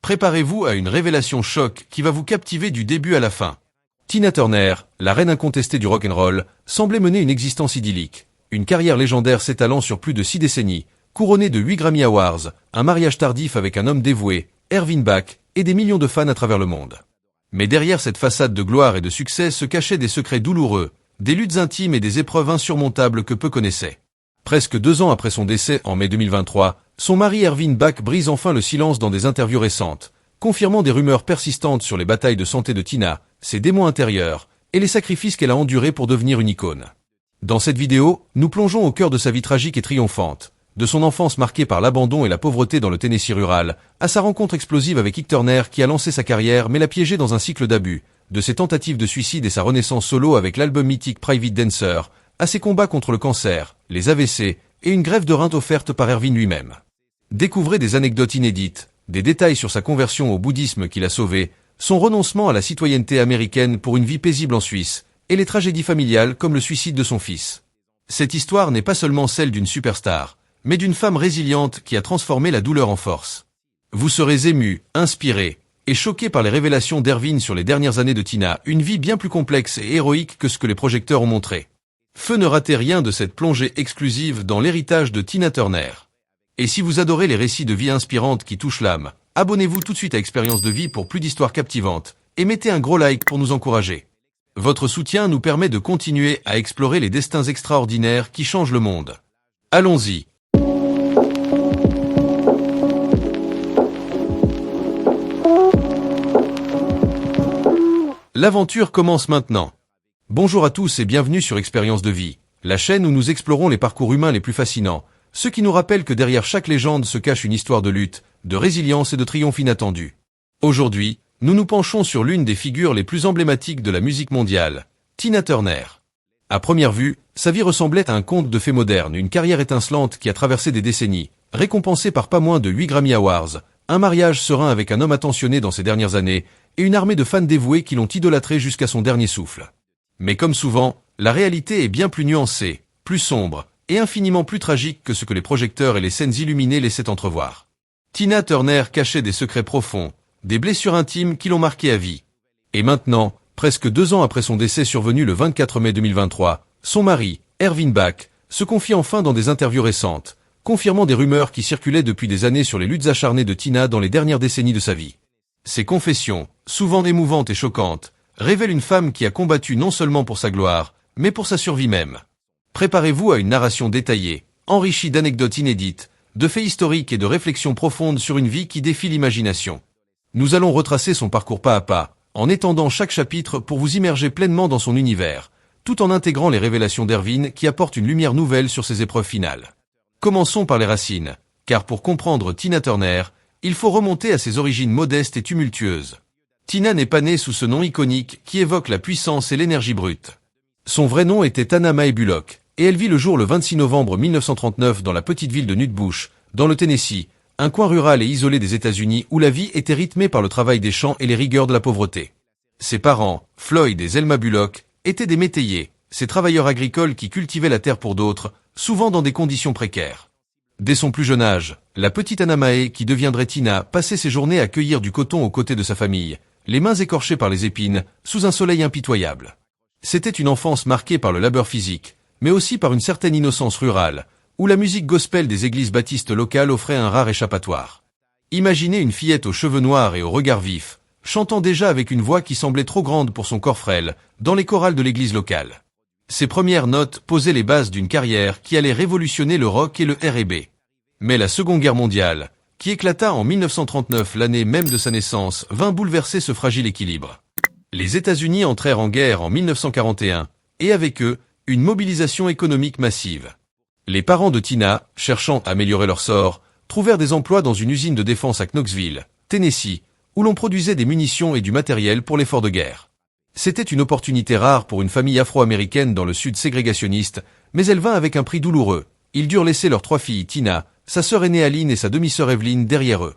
Préparez-vous à une révélation choc qui va vous captiver du début à la fin. Tina Turner, la reine incontestée du rock'n'roll, semblait mener une existence idyllique. Une carrière légendaire s'étalant sur plus de 6 décennies, couronnée de 8 Grammy Awards, un mariage tardif avec un homme dévoué, Ervin Bach, et des millions de fans à travers le monde. Mais derrière cette façade de gloire et de succès se cachaient des secrets douloureux, des luttes intimes et des épreuves insurmontables que peu connaissaient. Presque 2 ans après son décès en mai 2023, son mari Ervin Bach brise enfin le silence dans des interviews récentes, confirmant des rumeurs persistantes sur les batailles de santé de Tina, ses démons intérieurs, et les sacrifices qu'elle a endurés pour devenir une icône. Dans cette vidéo, nous plongeons au cœur de sa vie tragique et triomphante, de son enfance marquée par l'abandon et la pauvreté dans le Tennessee rural, à sa rencontre explosive avec Ike Turner qui a lancé sa carrière mais l'a piégé dans un cycle d'abus, de ses tentatives de suicide et sa renaissance solo avec l'album mythique Private Dancer, à ses combats contre le cancer, les AVC et une greffe de rein offerte par Ervin lui-même. Découvrez des anecdotes inédites, des détails sur sa conversion au bouddhisme qui l'a sauvé, son renoncement à la citoyenneté américaine pour une vie paisible en Suisse, et les tragédies familiales comme le suicide de son fils. Cette histoire n'est pas seulement celle d'une superstar, mais d'une femme résiliente qui a transformé la douleur en force. Vous serez ému, inspiré, et choqué par les révélations d'Ervin sur les dernières années de Tina, une vie bien plus complexe et héroïque que ce que les projecteurs ont montré. Ne ratez rien de cette plongée exclusive dans l'héritage de Tina Turner. Et si vous adorez les récits de vie inspirantes qui touchent l'âme, abonnez-vous tout de suite à Expérience de vie pour plus d'histoires captivantes, et mettez un gros like pour nous encourager. Votre soutien nous permet de continuer à explorer les destins extraordinaires qui changent le monde. Allons-y. L'aventure commence maintenant. Bonjour à tous et bienvenue sur Expérience de vie, la chaîne où nous explorons les parcours humains les plus fascinants, ceux qui nous rappellent que derrière chaque légende se cache une histoire de lutte, de résilience et de triomphe inattendu. Aujourd'hui, nous nous penchons sur l'une des figures les plus emblématiques de la musique mondiale, Tina Turner. À première vue, sa vie ressemblait à un conte de fées moderne, une carrière étincelante qui a traversé des décennies, récompensée par pas moins de 8 Grammy Awards, un mariage serein avec un homme attentionné dans ses dernières années, et une armée de fans dévoués qui l'ont idolâtré jusqu'à son dernier souffle. Mais comme souvent, la réalité est bien plus nuancée, plus sombre, et infiniment plus tragique que ce que les projecteurs et les scènes illuminées laissaient entrevoir. Tina Turner cachait des secrets profonds, des blessures intimes qui l'ont marquée à vie. Et maintenant, presque 2 ans après son décès survenu le 24 mai 2023, son mari, Ervin Bach, se confie enfin dans des interviews récentes, confirmant des rumeurs qui circulaient depuis des années sur les luttes acharnées de Tina dans les dernières décennies de sa vie. Ces confessions, souvent émouvantes et choquantes, révèlent une femme qui a combattu non seulement pour sa gloire, mais pour sa survie même. Préparez-vous à une narration détaillée, enrichie d'anecdotes inédites, de faits historiques et de réflexions profondes sur une vie qui défie l'imagination. Nous allons retracer son parcours pas à pas, en étendant chaque chapitre pour vous immerger pleinement dans son univers, tout en intégrant les révélations d'Ervin qui apportent une lumière nouvelle sur ses épreuves finales. Commençons par les racines, car pour comprendre Tina Turner, il faut remonter à ses origines modestes et tumultueuses. Tina n'est pas née sous ce nom iconique qui évoque la puissance et l'énergie brute. Son vrai nom était Anna Mae Bullock, et elle vit le jour le 26 novembre 1939 dans la petite ville de Nutbush, dans le Tennessee, un coin rural et isolé des États-Unis où la vie était rythmée par le travail des champs et les rigueurs de la pauvreté. Ses parents, Floyd et Zelma Bullock, étaient des métayers, ces travailleurs agricoles qui cultivaient la terre pour d'autres, souvent dans des conditions précaires. Dès son plus jeune âge, la petite Anna Mae, qui deviendrait Tina, passait ses journées à cueillir du coton aux côtés de sa famille, les mains écorchées par les épines, sous un soleil impitoyable. C'était une enfance marquée par le labeur physique, mais aussi par une certaine innocence rurale, où la musique gospel des églises baptistes locales offrait un rare échappatoire. Imaginez une fillette aux cheveux noirs et au regard vif, chantant déjà avec une voix qui semblait trop grande pour son corps frêle, dans les chorales de l'église locale. Ses premières notes posaient les bases d'une carrière qui allait révolutionner le rock et le R&B. Mais la Seconde Guerre mondiale, qui éclata en 1939, l'année même de sa naissance, vint bouleverser ce fragile équilibre. Les États-Unis entrèrent en guerre en 1941, et avec eux, une mobilisation économique massive. Les parents de Tina, cherchant à améliorer leur sort, trouvèrent des emplois dans une usine de défense à Knoxville, Tennessee, où l'on produisait des munitions et du matériel pour l'effort de guerre. C'était une opportunité rare pour une famille afro-américaine dans le sud ségrégationniste, mais elle vint avec un prix douloureux. Ils durent laisser leurs 3 filles, Tina, sa sœur aînée Aline et sa demi-sœur Evelyn derrière eux.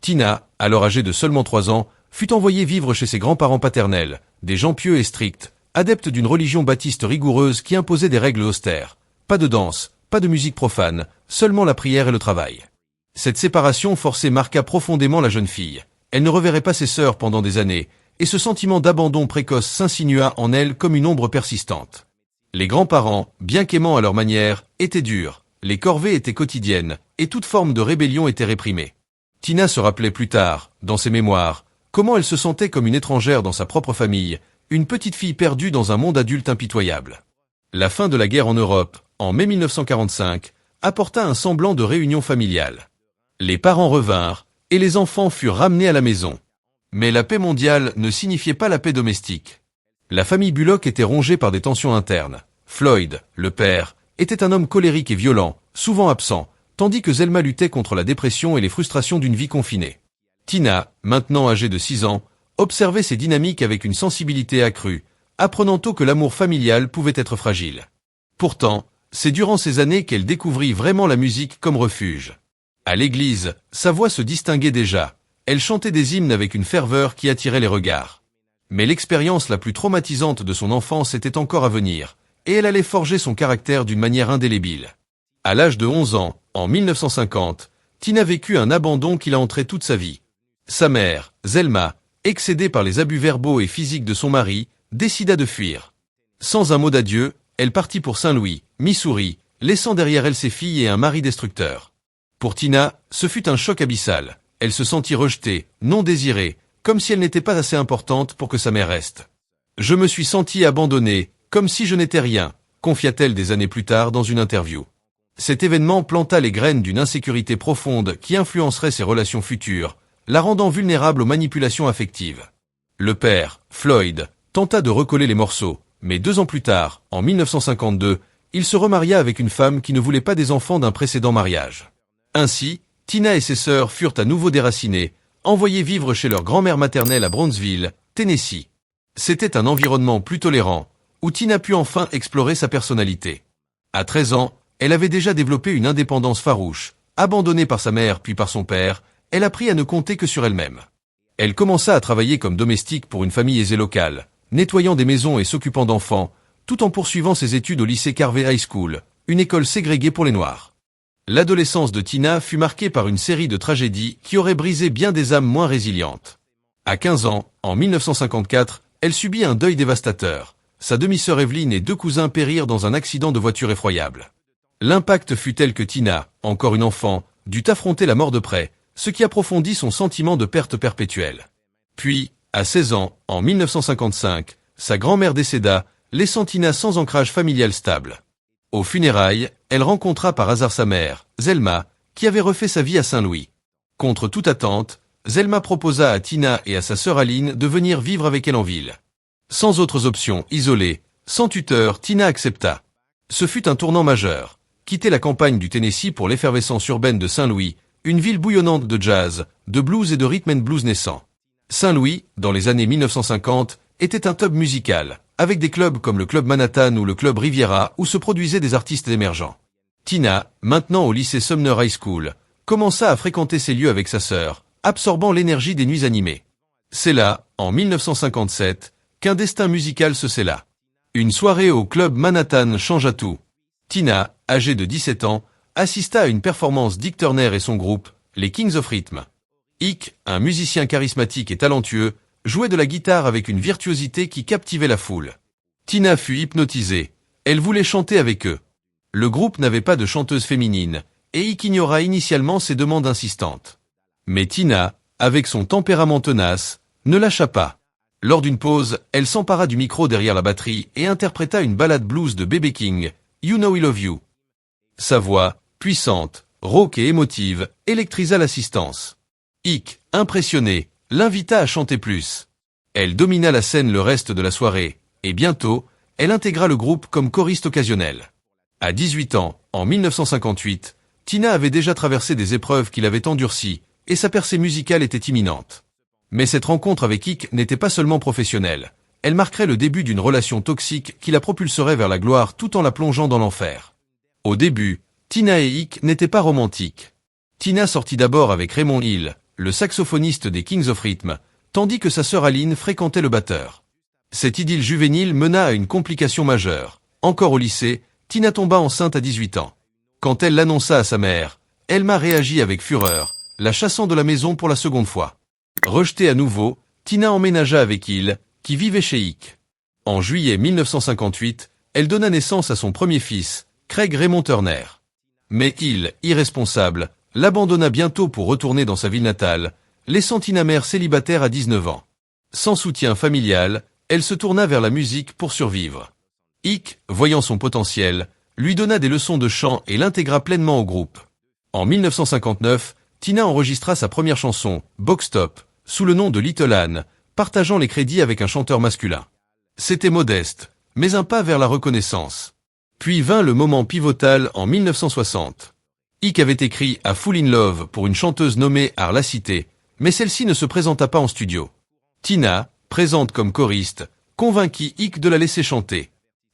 Tina, alors âgée de seulement 3 ans, fut envoyée vivre chez ses grands-parents paternels, des gens pieux et stricts, adeptes d'une religion baptiste rigoureuse qui imposait des règles austères. Pas de danse, pas de musique profane, seulement la prière et le travail. Cette séparation forcée marqua profondément la jeune fille, Elle ne reverrait pas ses sœurs pendant des années, et ce sentiment d'abandon précoce s'insinua en elle comme une ombre persistante. Les grands-parents, bien qu'aimants à leur manière, étaient durs, les corvées étaient quotidiennes, et toute forme de rébellion était réprimée. Tina se rappelait plus tard, dans ses mémoires, comment elle se sentait comme une étrangère dans sa propre famille, une petite fille perdue dans un monde adulte impitoyable. La fin de la guerre en Europe, en mai 1945, apporta un semblant de réunion familiale. Les parents revinrent, et les enfants furent ramenés à la maison. Mais la paix mondiale ne signifiait pas la paix domestique. La famille Bullock était rongée par des tensions internes. Floyd, le père, était un homme colérique et violent, souvent absent, tandis que Zelma luttait contre la dépression et les frustrations d'une vie confinée. Tina, maintenant âgée de 6 ans, observait ces dynamiques avec une sensibilité accrue, apprenant tôt que l'amour familial pouvait être fragile. Pourtant, c'est durant ces années qu'elle découvrit vraiment la musique comme refuge. À l'église, sa voix se distinguait déjà. Elle chantait des hymnes avec une ferveur qui attirait les regards. Mais l'expérience la plus traumatisante de son enfance était encore à venir, et elle allait forger son caractère d'une manière indélébile. À l'âge de 11 ans, en 1950, Tina vécut un abandon qui l'a hanté toute sa vie. Sa mère, Zelma, excédée par les abus verbaux et physiques de son mari, décida de fuir. Sans un mot d'adieu, elle partit pour Saint-Louis, Missouri, laissant derrière elle ses filles et un mari destructeur. Pour Tina, ce fut un choc abyssal. Elle se sentit rejetée, non désirée, comme si elle n'était pas assez importante pour que sa mère reste. « Je me suis sentie abandonnée, comme si je n'étais rien », confia-t-elle des années plus tard dans une interview. Cet événement planta les graines d'une insécurité profonde qui influencerait ses relations futures, la rendant vulnérable aux manipulations affectives. Le père, Floyd, tenta de recoller les morceaux, mais 2 ans plus tard, en 1952, il se remaria avec une femme qui ne voulait pas des enfants d'un précédent mariage. Ainsi, Tina et ses sœurs furent à nouveau déracinées, envoyées vivre chez leur grand-mère maternelle à Brownsville, Tennessee. C'était un environnement plus tolérant, où Tina put enfin explorer sa personnalité. À 13 ans, elle avait déjà développé une indépendance farouche. Abandonnée par sa mère puis par son père, elle apprit à ne compter que sur elle-même. Elle commença à travailler comme domestique pour une famille aisée locale, nettoyant des maisons et s'occupant d'enfants, tout en poursuivant ses études au lycée Carver High School, une école ségrégée pour les Noirs. L'adolescence de Tina fut marquée par une série de tragédies qui auraient brisé bien des âmes moins résilientes. À 15 ans, en 1954, elle subit un deuil dévastateur. Sa demi-sœur Evelyn et 2 cousins périrent dans un accident de voiture effroyable. L'impact fut tel que Tina, encore une enfant, dut affronter la mort de près, ce qui approfondit son sentiment de perte perpétuelle. Puis, à 16 ans, en 1955, sa grand-mère décéda, laissant Tina sans ancrage familial stable. Aux funérailles, elle rencontra par hasard sa mère, Zelma, qui avait refait sa vie à Saint-Louis. Contre toute attente, Zelma proposa à Tina et à sa sœur Aline de venir vivre avec elle en ville. Sans autres options, isolée, sans tuteur, Tina accepta. Ce fut un tournant majeur. Quitter la campagne du Tennessee pour l'effervescence urbaine de Saint-Louis, une ville bouillonnante de jazz, de blues et de rhythm and blues naissants. Saint-Louis, dans les années 1950, était un hub musical, avec des clubs comme le Club Manhattan ou le Club Riviera où se produisaient des artistes émergents. Tina, maintenant au lycée Sumner High School, commença à fréquenter ces lieux avec sa sœur, absorbant l'énergie des nuits animées. C'est là, en 1957, qu'un destin musical se scella. Une soirée au Club Manhattan changea tout. Tina, âgée de 17 ans, assista à une performance d'Ike Turner et son groupe, les Kings of Rhythm. Ike, un musicien charismatique et talentueux, jouait de la guitare avec une virtuosité qui captivait la foule. Tina fut hypnotisée. Elle voulait chanter avec eux. Le groupe n'avait pas de chanteuse féminine, et Ike ignora initialement ses demandes insistantes. Mais Tina, avec son tempérament tenace, ne lâcha pas. Lors d'une pause, elle s'empara du micro derrière la batterie et interpréta une ballade blues de B.B. King, You Know We Love You. Sa voix, puissante, rauque et émotive, électrisa l'assistance. Ike, impressionné, l'invita à chanter plus. Elle domina la scène le reste de la soirée, et bientôt, elle intégra le groupe comme choriste occasionnelle. À 18 ans, en 1958, Tina avait déjà traversé des épreuves qui l'avaient endurcie, et sa percée musicale était imminente. Mais cette rencontre avec Ike n'était pas seulement professionnelle. Elle marquerait le début d'une relation toxique qui la propulserait vers la gloire tout en la plongeant dans l'enfer. Au début, Tina et Ike n'étaient pas romantiques. Tina sortit d'abord avec Raymond Hill, le saxophoniste des Kings of Rhythm, tandis que sa sœur Aline fréquentait le batteur. Cette idylle juvénile mena à une complication majeure. Encore au lycée, Tina tomba enceinte à 18 ans. Quand elle l'annonça à sa mère, Elma réagit avec fureur, la chassant de la maison pour la seconde fois. Rejetée à nouveau, Tina emménagea avec Il, qui vivait chez Ike. En juillet 1958, elle donna naissance à son premier fils, Craig Raymond Turner. Mais Il, irresponsable, l'abandonna bientôt pour retourner dans sa ville natale, laissant Tina mère célibataire à 19 ans. Sans soutien familial, elle se tourna vers la musique pour survivre. Ike, voyant son potentiel, lui donna des leçons de chant et l'intégra pleinement au groupe. En 1959, Tina enregistra sa première chanson, Box Top, sous le nom de Little Anne, partageant les crédits avec un chanteur masculin. C'était modeste, mais un pas vers la reconnaissance. Puis vint le moment pivotal en 1960. Ike avait écrit A Fool in Love pour une chanteuse nommée Arla Cité, mais celle-ci ne se présenta pas en studio. Tina, présente comme choriste, convainquit Ike de la laisser chanter.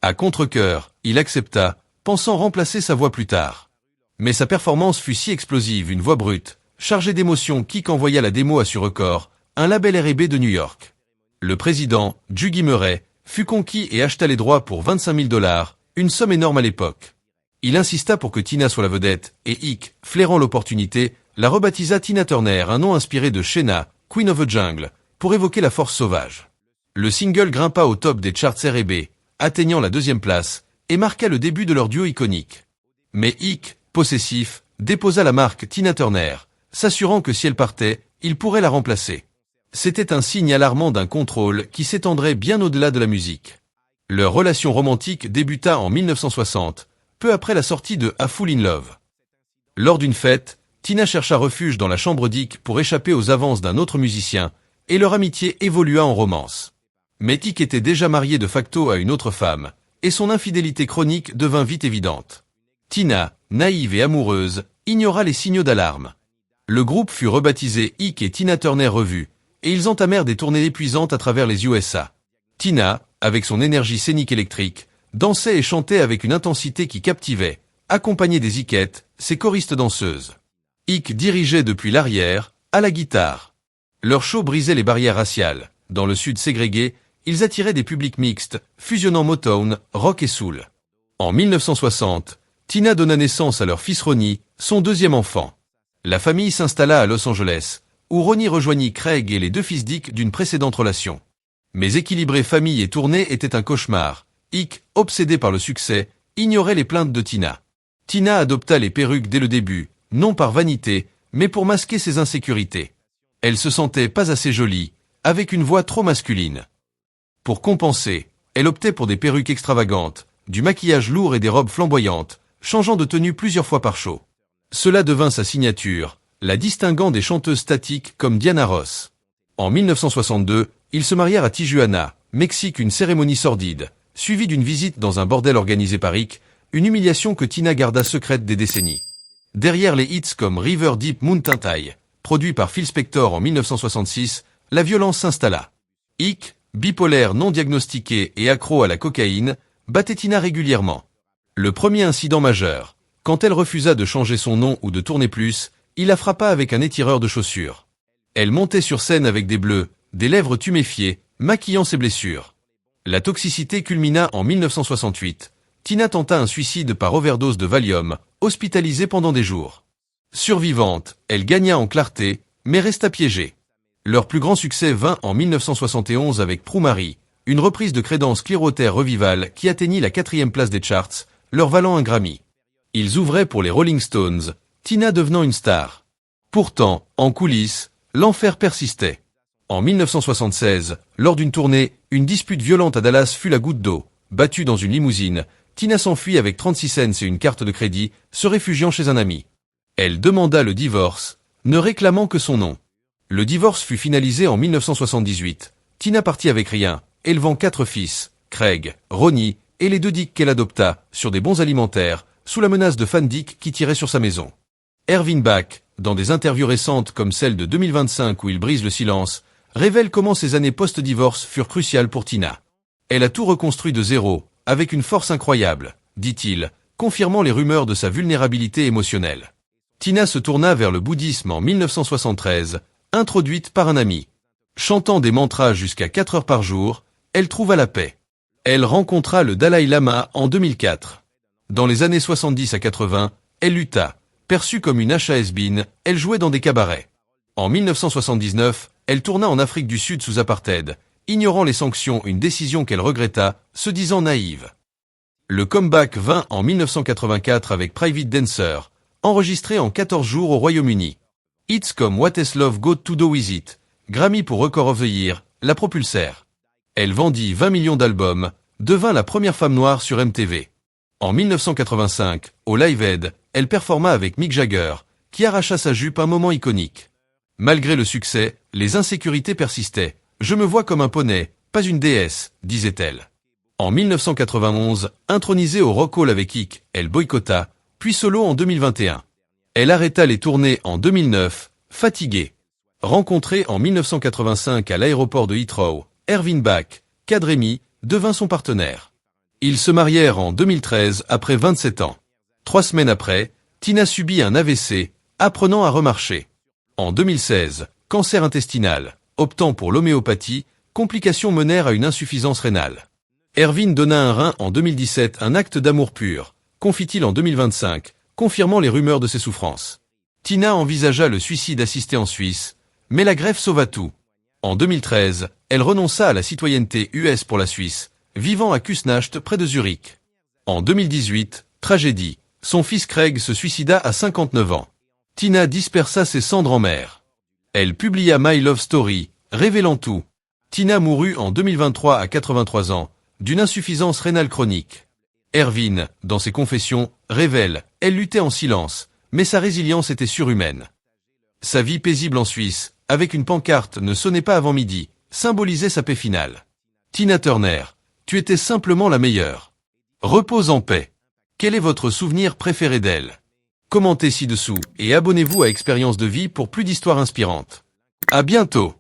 À contre-cœur, il accepta, pensant remplacer sa voix plus tard. Mais sa performance fut si explosive, une voix brute, chargée d'émotions qu'Ike envoya la démo à Sur Record, un label R&B de New York. Le président, Juggy Murray, fut conquis et acheta les droits pour 25 000 $, une somme énorme à l'époque. Il insista pour que Tina soit la vedette, et Ike, flairant l'opportunité, la rebaptisa Tina Turner, un nom inspiré de Shena, Queen of the Jungle, pour évoquer la force sauvage. Le single grimpa au top des charts R&B, atteignant la 2e place, et marqua le début de leur duo iconique. Mais Ike, possessif, déposa la marque Tina Turner, s'assurant que si elle partait, il pourrait la remplacer. C'était un signe alarmant d'un contrôle qui s'étendrait bien au-delà de la musique. Leur relation romantique débuta en 1960, peu après la sortie de A Fool in Love. Lors d'une fête, Tina chercha refuge dans la chambre d'Ike pour échapper aux avances d'un autre musicien, et leur amitié évolua en romance. Mais Ike était déjà marié de facto à une autre femme, et son infidélité chronique devint vite évidente. Tina, naïve et amoureuse, ignora les signaux d'alarme. Le groupe fut rebaptisé Ike et Tina Turner Revue, et ils entamèrent des tournées épuisantes à travers les USA. Tina, avec son énergie scénique électrique, dansait et chantait avec une intensité qui captivait, accompagnée des Ikettes, ses choristes danseuses. Ike dirigeait depuis l'arrière, à la guitare. Leur show brisait les barrières raciales. Dans le sud ségrégué, ils attiraient des publics mixtes, fusionnant Motown, rock et soul. En 1960, Tina donna naissance à leur fils Ronnie, son 2e enfant. La famille s'installa à Los Angeles, où Ronnie rejoignit Craig et les 2 fils d'Ike d'une précédente relation. Mais équilibrer famille et tournée était un cauchemar. Ike, obsédé par le succès, ignorait les plaintes de Tina. Tina adopta les perruques dès le début, non par vanité, mais pour masquer ses insécurités. Elle se sentait pas assez jolie, avec une voix trop masculine. Pour compenser, elle optait pour des perruques extravagantes, du maquillage lourd et des robes flamboyantes, changeant de tenue plusieurs fois par show. Cela devint sa signature, la distinguant des chanteuses statiques comme Diana Ross. En 1962, ils se marièrent à Tijuana, Mexique, une cérémonie sordide, suivie d'une visite dans un bordel organisé par Ike, une humiliation que Tina garda secrète des décennies. Derrière les hits comme River Deep Mountain High, produit par Phil Spector en 1966, la violence s'installa. Ike, bipolaire non diagnostiqué et accro à la cocaïne, battait Tina régulièrement. Le premier incident majeur, quand elle refusa de changer son nom ou de tourner plus, il la frappa avec un étireur de chaussures. Elle montait sur scène avec des bleus, des lèvres tuméfiées, maquillant ses blessures. La toxicité culmina en 1968. Tina tenta un suicide par overdose de Valium, hospitalisée pendant des jours. Survivante, elle gagna en clarté, mais resta piégée. Leur plus grand succès vint en 1971 avec Prue Marie, une reprise de Creedence Clearwater Revival qui atteignit la 4e place des charts, leur valant un Grammy. Ils ouvraient pour les Rolling Stones, Tina devenant une star. Pourtant, en coulisses, l'enfer persistait. En 1976, lors d'une tournée, une dispute violente à Dallas fut la goutte d'eau. Battue dans une limousine, Tina s'enfuit avec 36 cents et une carte de crédit, se réfugiant chez un ami. Elle demanda le divorce, ne réclamant que son nom. Le divorce fut finalisé en 1978. Tina partit avec rien, élevant 4 fils, Craig, Ronnie et les 2 Dick qu'elle adopta, sur des bons alimentaires, sous la menace de fans Dick qui tiraient sur sa maison. Ervin Bach, dans des interviews récentes comme celle de 2025 où il brise le silence, révèle comment ces années post-divorce furent cruciales pour Tina. Elle a tout reconstruit de zéro, avec une force incroyable, dit-il, confirmant les rumeurs de sa vulnérabilité émotionnelle. Tina se tourna vers le bouddhisme en 1973, introduite par un ami. Chantant des mantras jusqu'à 4 heures par jour, elle trouva la paix. Elle rencontra le Dalai Lama en 2004. Dans les années 70 à 80, elle lutta. Perçue comme une has-been, elle jouait dans des cabarets. En 1979, elle tourna en Afrique du Sud sous apartheid, ignorant les sanctions, une décision qu'elle regretta, se disant naïve. Le comeback vint en 1984 avec Private Dancer, enregistré en 14 jours au Royaume-Uni. Hits comme What Has Love Got to Do With It, Grammy pour Record of the Year, la propulsèrent. Elle vendit 20 millions d'albums, devint la première femme noire sur MTV. En 1985, au Live Aid, elle performa avec Mick Jagger, qui arracha sa jupe, un moment iconique. Malgré le succès, les insécurités persistaient. Je me vois comme un poney, pas une déesse, disait-elle. En 1991, intronisée au Rock Hall avec Ike, elle boycotta, puis solo en 2021. Elle arrêta les tournées en 2009, fatiguée. Rencontrée en 1985 à l'aéroport de Heathrow, Ervin Bach, Kadremi, devint son partenaire. Ils se marièrent en 2013 après 27 ans. 3 semaines après, Tina subit un AVC, apprenant à remarcher. En 2016, cancer intestinal, optant pour l'homéopathie, complications menèrent à une insuffisance rénale. Ervin donna un rein en 2017, un acte d'amour pur, confie-t-il en 2025, confirmant les rumeurs de ses souffrances. Tina envisagea le suicide assisté en Suisse, mais la greffe sauva tout. En 2013, elle renonça à la citoyenneté US pour la Suisse, vivant à Küsnacht près de Zurich. En 2018, tragédie, son fils Craig se suicida à 59 ans. Tina dispersa ses cendres en mer. Elle publia My Love Story, révélant tout. Tina mourut en 2023 à 83 ans, d'une insuffisance rénale chronique. Ervin, dans ses confessions, révèle, elle luttait en silence, mais sa résilience était surhumaine. Sa vie paisible en Suisse, avec une pancarte « Ne sonnez pas avant midi », symbolisait sa paix finale. Tina Turner, tu étais simplement la meilleure. Repose en paix. Quel est votre souvenir préféré d'elle? Commentez ci-dessous et abonnez-vous à Expérience de vie pour plus d'histoires inspirantes. À bientôt.